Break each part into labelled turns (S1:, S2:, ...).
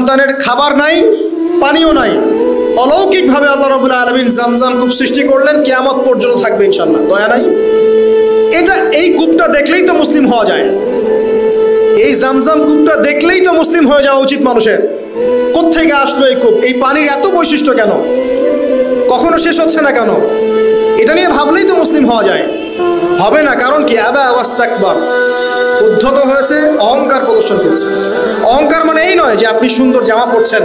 S1: সন্তানের খাবার নাই, পানিও নাই, অলৌকিকভাবে আল্লাহ রাব্বুল আলামিন জামজাম কূপ সৃষ্টি করলেন, কিয়ামত পর্যন্ত থাকবে ইনশাআল্লাহ। দয়া নাই? এই কূপটা দেখলেই তো মুসলিম হওয়া যায়। এই জামজাম কূপটা দেখলেই তো মুসলিম হয়ে যাওয়া উচিত মানুষের। কোত্থেকে আসলো এই কূপ? এই পানির এত বৈশিষ্ট্য কেন? কখনো শেষ হচ্ছে না কেন? এটা নিয়ে ভাবলেই তো মুসলিম হওয়া যায়। হবে না, কারণ কি? আবা ওয়াস্তাকবার, উদ্ধত হয়েছে, অহংকার প্রদর্শন করছে। অহংকার মানে এই নয় যে আপনি সুন্দর জামা পরছেন,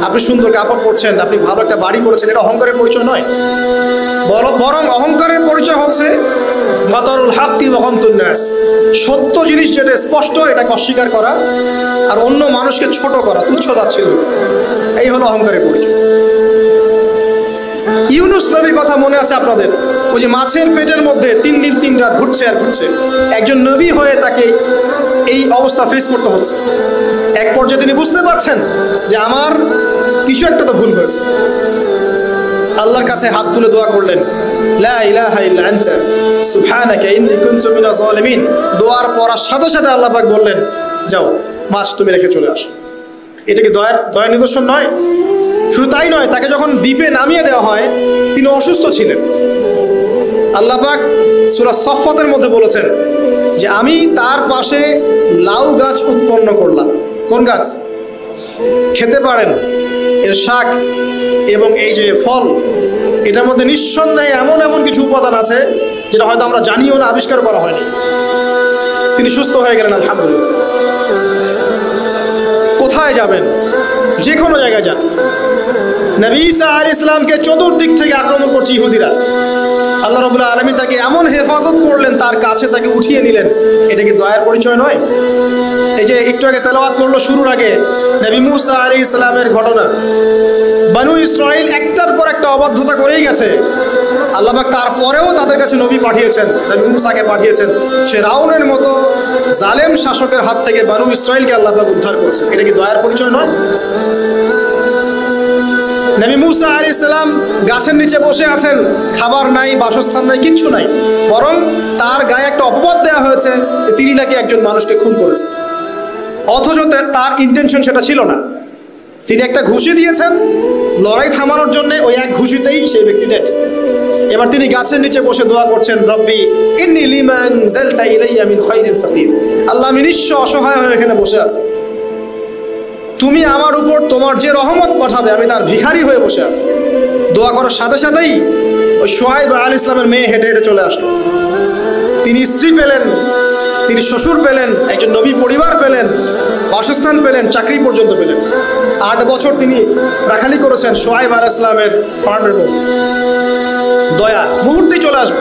S1: আপনি সুন্দর কাপড় পরছেন, আপনি ভালো একটা বাড়ি করেছেন, এটা অহংকারের পরিচয় নয়। বরং অহংকারের পরিচয় হচ্ছে বাতারুল হাক্কি ওয়া গামতুন নাস, সত্য জিনিস যেটা স্পষ্ট এটাকে অস্বীকার করা, আর অন্য মানুষকে ছোট করা, তুচ্ছ তাচ্ছিল্য, এই হলো অহংকারের পরিচয়। ইউনুস নবীর কথা মনে আছে আপনাদের? ওই যে মাছের পেটের মধ্যে 3 দিন 3 রাত ঘুরছে আর ঘুরছে। একজন নবী হয়ে তাকে এই অবস্থা ফেস করতে হচ্ছে। এক পর্যায়ে তিনি বুঝতে পারছেন যে আমার কিছু একটা তো ভুল হয়েছে। আল্লাহর কাছে হাত তুলে দোয়া করলেন, লা ইলাহা ইল্লা আনতা সুবহানাকা ইন্নী কুনতু মিনাজ জালিমিন। দোয়ার পড়ার সাথে সাথে আল্লাহ পাক বললেন, যাও মাছ তুমি রেখে চলে আসো। এটা কি দয়ার নিদর্শন নয়? শুধু তাই নয়, তাকে যখন দ্বীপে নামিয়ে দেওয়া হয়, তিনি অসুস্থ ছিলেন। আল্লাহ পাক সূরা সফফাতের মধ্যে বলেছেন যে আমি তার পাশে লাউ গাছ উৎপন্ন করলাম। কোন গাছ? খেতে পারেন, এর শাক এবং এই যে ফল, এটার মধ্যে নিঃসন্দেহে এমন কিছু উপাদান আছে যেটা হয়তো আমরা জানিও না, আবিষ্কার করা হয়নি। তিনি সুস্থ হয়ে গেলেন, আলহামদুলিল্লাহ। কোথায় যাবেন? যে কোনো জায়গায় যান। নবী ঈসা আলাইহিস সালামকে চতুর্দিক থেকে আক্রমণ করছে ইহুদিরা। আল্লাহ রাব্বুল আলামিন তাকে এমন হেফাজত করলেন, তার কাছে তাকে উঠিয়ে নিলেন। এটা কি দয়ার পরিচয় নয়? এই যে একটু আগে তেলাওয়াত করলো শুরুর আগে নবী মুসা আলাইহিস সালামের ঘটনা। বনু ইসরাইল একটার পর একটা অবাধ্যতা করেই গেছে। আল্লাহ পাক তারপরেও তাদের কাছে নবী পাঠিয়েছেন, নবী মুসাকে পাঠিয়েছেন। ফিরআউনের মতো জালেম শাসকের হাত থেকে বনু ইসরাইলকে আল্লাহ পাক উদ্ধার করেছেন। এটা কি দয়ার পরিচয় নয়? নবী মুসা আলাইহিস সালাম গাছের নিচে বসে আছেন, খাবার নাই, বাসস্থান নাই, কিচ্ছু নাই। বরং তার গায়ে একটা অপবাদ দেওয়া হয়েছে, তিনি নাকি একজন মানুষকে খুন করেছে। অথচ তার ইন্টেনশন সেটা ছিল না। তিনি একটা ঘুষি দিয়েছেন লড়াই থামানোর জন্য, ওই এক ঘুষিতেই সেই ব্যক্তি ডেড। এবার তিনি গাছের নিচে বসে দোয়া করছেন, রব্বি ইন্নী লিমা আনজালতা ইলাইয়া মিন খায়রিন ফাকির। আল্লাহ, আমি নিঃস্ব অসহায় হয়ে এখানে বসে আছি, তুমি আমার উপর তোমার যে রহমত পাঠাবে আমি তার ভিখারি হয়ে বসে আছি। দোয়া করার সাথে সাথেই ওই শুআয়ব আলাইহিস সালামের মেয়ে হেঁটে হেঁটে চলে আসলো। তিনি স্ত্রী পেলেন, তিনি শ্বশুর পেলেন, একজন নবী পরিবার পেলেন, বাসস্থান পেলেন, চাকরি পর্যন্ত পেলেন। 8 বছর তিনি রাখালি করেছেন শুআয়ব আলাইহিস সালামের ফার্মের মধ্যে। দয়া মুহূর্তেই চলে আসবে,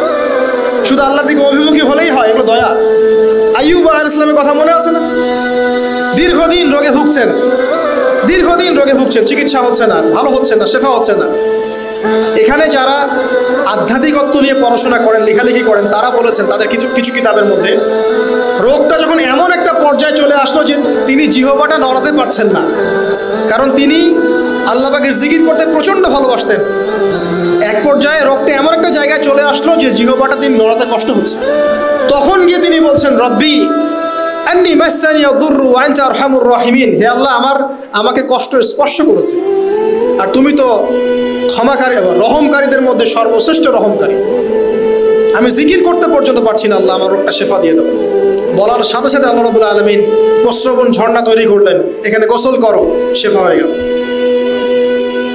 S1: শুধু আল্লাহর দিকে অভিমুখী হলেই হয়, এগুলো দয়া। আইয়ুব আলাইহিস সালামের কথা মনে আছে না? দীর্ঘদিন রোগে ভুগছেন, চিকিৎসা হচ্ছে না, ভালো হচ্ছে না, শেফা হচ্ছে না। এখানে যারা আধ্যাত্মিকত্ব নিয়ে পড়াশোনা করেন, লেখালেখি করেন, তারা বলেছেন তাদের কিছু কিতাবের মধ্যে, রোগটা যখন এমন একটা পর্যায়ে চলে আসলো যে তিনি জিহ্বাটা নড়াতে পারছেন না, কারণ তিনি আল্লাহ পাকের জিকির করতে প্রচণ্ড ভালোবাসতেন। এক পর্যায়ে রোগটা এমন একটা জায়গায় চলে আসলো যে জিহ্বাটা তিনি নড়াতে কষ্ট হচ্ছে। তখন গিয়ে তিনি বলছেন, রব্বি আন্নী মাসসানি আদ-দুররু ওয়া আনতা আরহামুর রাহিমিন। হে আল্লাহ, আমাকে কষ্ট স্পর্শ করেছে, আর তুমি তো ক্ষমাকারী, রহমকারীদের মধ্যে সর্বশ্রেষ্ঠ রহমকারী। আমি জিকির করতে পর্যন্ত পারছি না, আল্লাহ আমার রোগটা শেফা দিয়ে দাও। বলার সাথে সাথে আল্লাহ রাব্বুল আলামিন প্রস্রবণ ঝর্ণা তৈরি করলেন, এখানে গোসল করো, শেফা হয়ে গেল।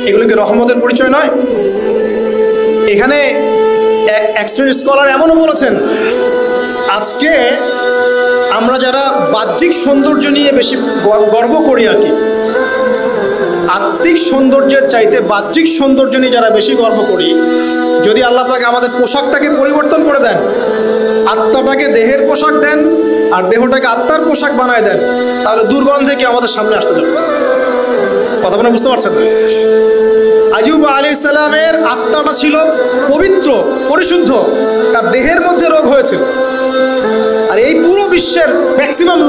S1: এগুলো কি রহমতের পরিচয় নয়? এখানে এক শ্রেণীর স্কলার এমনও বলেছেন, আজকে আমরা যারা বাহ্যিক সৌন্দর্য নিয়ে বেশি গর্ব করি আর কি, আত্মিক সৌন্দর্যের চাইতে বাহ্যিক সৌন্দর্য নিয়ে যারা বেশি গর্ব করি, যদি আল্লাহ পাক আমাদের পোশাকটাকে পরিবর্তন করে দেন, আত্মাটাকে দেহের পোশাক দেন আর দেহটাকে আত্মার পোশাক বানায় দেন, তাহলে দুর্গন্ধে কি আমাদের সামনে আসতে যাবে? কথা বলে বুঝতে পারছেন না? আইয়ুব আলাইহিস সালামের আত্মাটা ছিল পবিত্র, পরিশুদ্ধ, তার দেহের মধ্যে রোগ হয়েছিল। আর এই পুরো বিশ্বের ম্যাক্সিমাম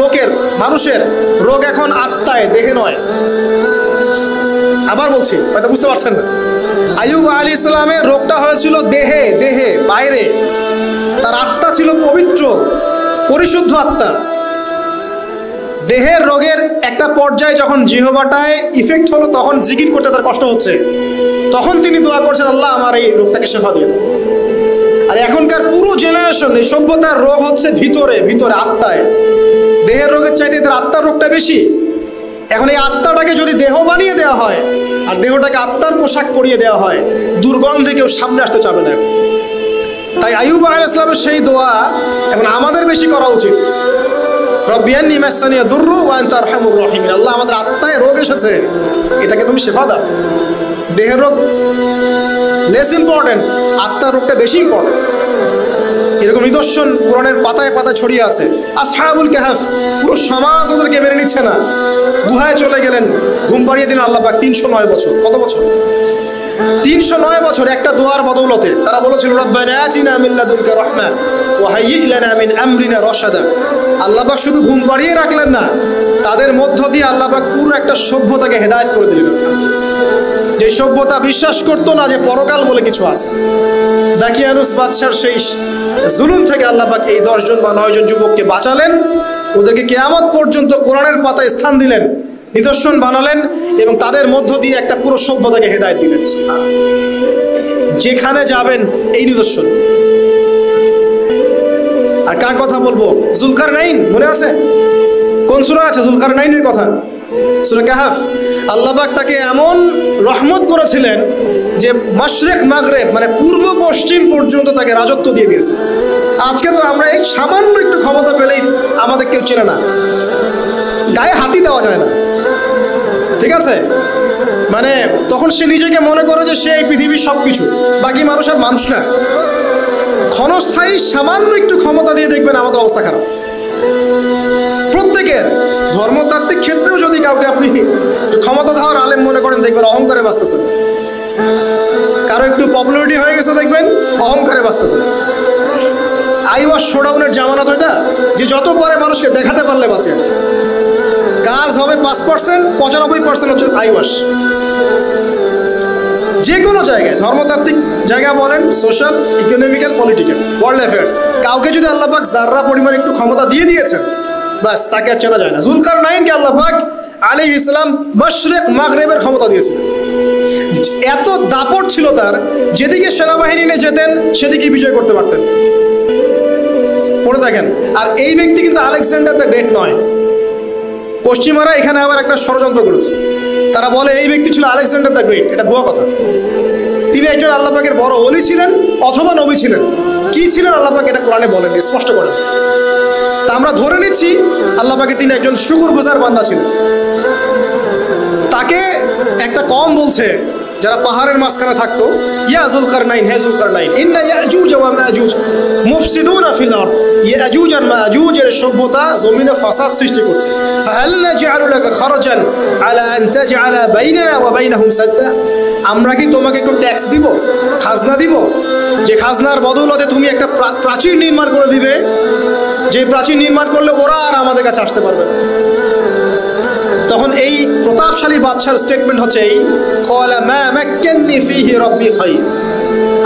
S1: লোকের মানুষের রোগ এখন আত্মায়, দেহে নয়। আবার বলছি, হয়তো বুঝতে পারছেন না। আইয়ুব আলাইহিস সালামের রোগটা হয়েছিল দেহে, বাইরে। তার আত্মা ছিল পবিত্র, পরিশুদ্ধ আত্মা। দেহের রোগের একটা পর্যায়ে যখন জিহ্বাটায় ইফেক্ট হলো, তখন জিকির করতে তার কষ্ট হচ্ছে, তখন তিনি দোয়া করছেন আল্লাহ আমার এই রোগটাকে শেফা দিয়ে। আর এখনকার পুরো জেনারেশন এই সভ্যতার রোগ হচ্ছে ভিতরে ভিতরে, আত্মায়। দেহের রোগের চাইতে তার আত্মার রোগটা বেশি। এখন এই আত্মাটাকে যদি দেহ বানিয়ে দেওয়া হয় আর দেহটাকে আত্মার পোশাক পরিয়ে দেওয়া হয়, দুর্গন্ধে কেউ সামনে আসতে চাবে না। তাই আইয়ুব আলাইহিস সালামের সেই দোয়া এখন আমাদের বেশি করা উচিত। রব্বি আন্নী মাসানিয়া দুররু ওয়া আনতা আরহামুর রাহিমিন। আল্লাহ আমাদের আত্মায় রোগ এসেছে, এটাকে তুমি শেফা দাও। দেহের রোগ লেস ইম্পর্টেন্ট, আত্মার রোগটা বেশি ইম্পর্টেন্ট। এরকম নিদর্শন কোরআনের পাতায় পাতায় ছড়িয়ে আছে। আসহাবুল কাহফ, পুরো সমাজ ওদেরকে মেনে নিচ্ছে না, গুহায় চলে গেলেন, ঘুম পাড়িয়ে দিলেন আল্লাহ পাক। 309 বছর, কত বছর? 309 বছর একটা দোয়ার বদৌলতে। তারা বলেছিল রব্বানা আতিনা মিন লাদুনকা রাহমা ওয়া হাইয়্যি লানা মিন আমরিনা রাশাদা। আল্লাহ পাক শুধু ঘুম পাড়িয়ে রাখলেন না, তাদের মধ্য দিয়ে আল্লাহ পাক পুরো একটা সভ্যতাকে হেদায়েত করে দিলেন। যে সভ্যতা বিশ্বাস করতো না যে পরকাল বলে কিছু আছে। দাকিয়ানুস বাদশার সেই জুলুম থেকে আল্লাহ পাক এই 10 জন বা 9 জন যুবককে বাঁচালেন, ওদেরকে কিয়ামত পর্যন্ত কোরআনের পাতায় স্থান দিলেন, নিদর্শন বানালেন এবং তাদের মধ্য দিয়ে একটা পুরো সভ্যতাকে হেদায়েত দিলেন। যেখানে যাবেন এই নিদর্শন। আর কার কথা বলবো? যুলকারনাইন, মনে আছে? কোন সূরা আছে যুলকারনাইনের কথা? সূরা কাহফ। আল্লাহ পাক তাকে এমন রহমত করেছিলেন যে মাশরিক মাগরিব মানে পূর্ব পশ্চিম পর্যন্ত তাকে রাজত্ব দিয়ে দিয়েছে। আজকে তো আমরা এই সামান্য একটু ক্ষমতা পেলেই আমাদের কেউ চেনে না, গায়ে হাতি দেওয়া যায় না, ঠিক আছে? মানে তখন সে নিজেকে মনে করে যে সে এই পৃথিবীর সবকিছু, বাকি মানুষ আর মানুষ না। ক্ষণস্থায়ী সামান্য একটু ক্ষমতা দিয়ে দেখবেন আমাদের অবস্থা খারাপ। প্রত্যেকের ধর্মতাত্ত্বিক ক্ষেত্রেও যদি কাউকে আপনি ক্ষমতা দেওয়ার আলেম মনে করেন, দেখবেন অহংকারে বাঁচতেছেন। কারো একটু পপুলারিটি হয়ে গেছে, দেখবেন অহংকারে বাঁচতেছেন। আইওয়াশ শোডাউনের জামানত এটা, যে যত পারে মানুষকে দেখাতে পারলে বাঁচে। কাজ হবে 5%, 95% হচ্ছে আইওয়াশ। যে কোনো জায়গায়, ধর্মতাত্ত্বিক জায়গা বলেন, social, economical, political, world affairs, কাউকে যদি আল্লাহ পাক যাররা পরিমাণ একটু ক্ষমতা দিয়ে দিয়েছেন, বাস তাকে আর চেনা যায় না। যুলকারনাইনকে আল্লাহ পাক আলাইহিস সালাম মাশরিক মাগরিবের ক্ষমতা দিয়েছেন। এত দাপট ছিল তার, যেদিকে সেনাবাহিনী নিয়ে যেতেন সেদিকে বিজয় করতে পারতেন। পড়ে থাকেন। আর এই ব্যক্তি কিন্তু আলেকজান্ডার দ্য গ্রেট নয়। পশ্চিমারা এখানে আবার একটা ষড়যন্ত্র করেছে। তারা বলে এই ব্যক্তি ছিল আলেকজান্ডার দ্য গ্রেট। এটা ভুয়া কথা। তিনি একজন আল্লাহ পাকের বড় ওলি ছিলেন অথবা নবী ছিলেন। কি ছিলেন আল্লাহ পাক এটা কোরআনে বলেন, স্পষ্ট করেন। তা আমরা ধরে নিচ্ছি আল্লাহ পাকের তিনি একজন শুকরগুজার বান্দা ছিলেন। তাকে একটা কওম বলছে যারা পাহাড়ের মাঝখানে থাকতো, ইয়া যুলকারনাইন, হে যুলকারনাইন, ইন্না ইয়াজুজ ওয়া মাজুজ মুফসিদুনা ফিল আরদ। ইয়াজুজ আর মাজুজের সভ্যতা জমিনে ফাসাদ সৃষ্টি করছে। ফাহাল নাজআলু লাকা খারাজান আলা আন তাজআলা বাইনানা ওয়া বাইনাহুম সাদ্দা। আমরা কি তোমাকে একটু ট্যাক্স দিব, খাজনা দিব, যে খাজনার বদৌলতে তুমি একটা প্রাচীর নির্মাণ করে দিবে, যে প্রাচীর নির্মাণ করলে ওরা আর আমাদের কাছে আসতে পারবে না। তখন এই প্রতাপশালী বাদশার স্টেটমেন্ট হচ্ছে এই, ক্বালা মা মাক্কান্নী ফীহি রাব্বী খায়র।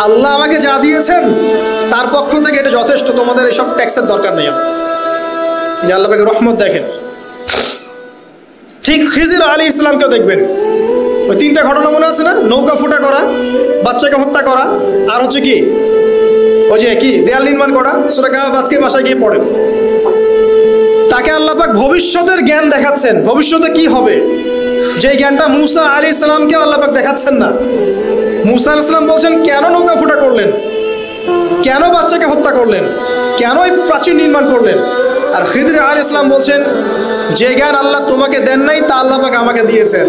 S1: আল্লাহ আমাকে যা দিয়েছেন তার পক্ষ থেকে এটা যথেষ্ট, তোমাদের এসব ট্যাক্সের দরকার নেই। যে আল্লাহ পাকের রহমত দেখেন। ঠিক খিজির আলাইহিস সালামকেও দেখবেন, ওই 3টা ঘটনা মনে আছে না? নৌকা ফুটা করা, বাচ্চাকে হত্যা করা, আর হচ্ছে কি ওই যে কি দেয়াল নির্মাণ করা। সূরা কাহফ আজকে বাসায় গিয়ে পড়েন। তাকে আল্লাহ পাক ভবিষ্যতের জ্ঞান দেখাচ্ছেন, ভবিষ্যতে কি হবে, যে জ্ঞানটা মুসা আলাইহিস সালামকে আল্লাহ পাক দেখাচ্ছেন না। মুসা আলাইহিস সালাম বলছেন কেন নৌকা ফুটা করলেন, কেন বাচ্চাকে হত্যা করলেন, কেন এই প্রাচীর নির্মাণ করলেন। আর খিদির আলাইহিস সালাম বলছেন যে জ্ঞান আল্লাহ তোমাকে দেন নাই তা আল্লাহ পাক আমাকে দিয়েছেন।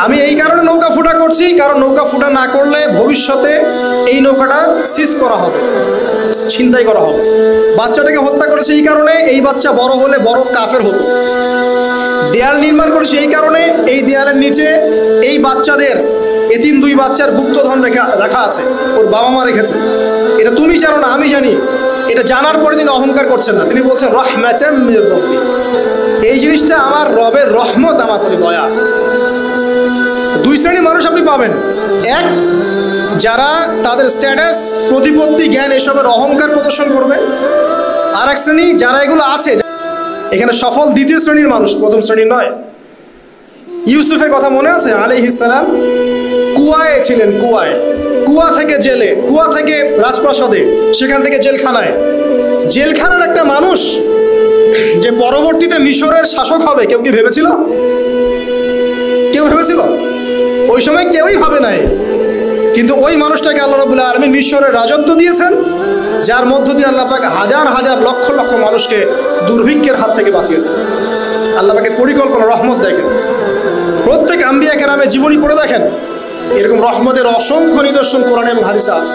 S1: আমি এই কারণে নৌকা ফুটা করছি, কারণ নৌকা ফুটা না করলে ভবিষ্যতে এই নৌকাটা সিজ করা হবে, ছিনতাই করা হবে। বাচ্চাটাকে হত্যা করেছে এই কারণে এই বাচ্চা বড় হলে বড় কাফের হতো। দেয়াল নির্মাণ করেছে এই কারণে এই দেয়ালের নিচে এই বাচ্চাদের এতিম 2 বাচ্চার গুপ্তধন রাখা আছে, ওর বাবা মা রেখেছে। এটা তুমি জানো না, আমি জানি। এটা জানার পরে তিনি অহংকার করছেন না, তিনি বলছেন রাহমাতাম মির রাব্বি, এই জিনিসটা আমার রবের রহমত, আমার প্রতি দয়া। 2 শ্রেণীর মানুষ আপনি পাবেন। এক, যারা তাদের স্ট্যাটাস, প্রতিপত্তি, জ্ঞান এসবের অহংকার প্রদর্শন করবে। আর এক শ্রেণী যারা এগুলো আছে, এখানে সফল দ্বিতীয় শ্রেণীর মানুষ, প্রথম শ্রেণীর নয়। ইউসুফের কথা মনে আছে? আলাইহিস সালাম কুয়ায় ছিলেন, কুয়া থেকে জেলে, কুয়া থেকে রাজপ্রাসাদে, সেখান থেকে জেলখানায়। জেলখানার একটা মানুষ যে পরবর্তীতে মিশরের শাসক হবে, কেউ কি ভেবেছিল? কেউ ভেবেছিল? ওই সময় কেউই ভাবে নাই। কিন্তু ওই মানুষটাকে আল্লাহ রাব্বুল আলামিন মিশরের রাজত্ব দিয়েছেন, যার মধ্য দিয়ে আল্লাহ পাক হাজার হাজার লক্ষ লক্ষ মানুষকে দুর্ভিক্ষের হাত থেকে বাঁচিয়েছেন। আল্লাহ পাকের পরিকল্পনা, রহমত দেখেন। প্রত্যেক আম্বিয়া কেরামের জীবনী পড়ে দেখেন, এরকম রহমতের অসংখ্য নিদর্শন কোরআনে এবং হাদিসে আছে।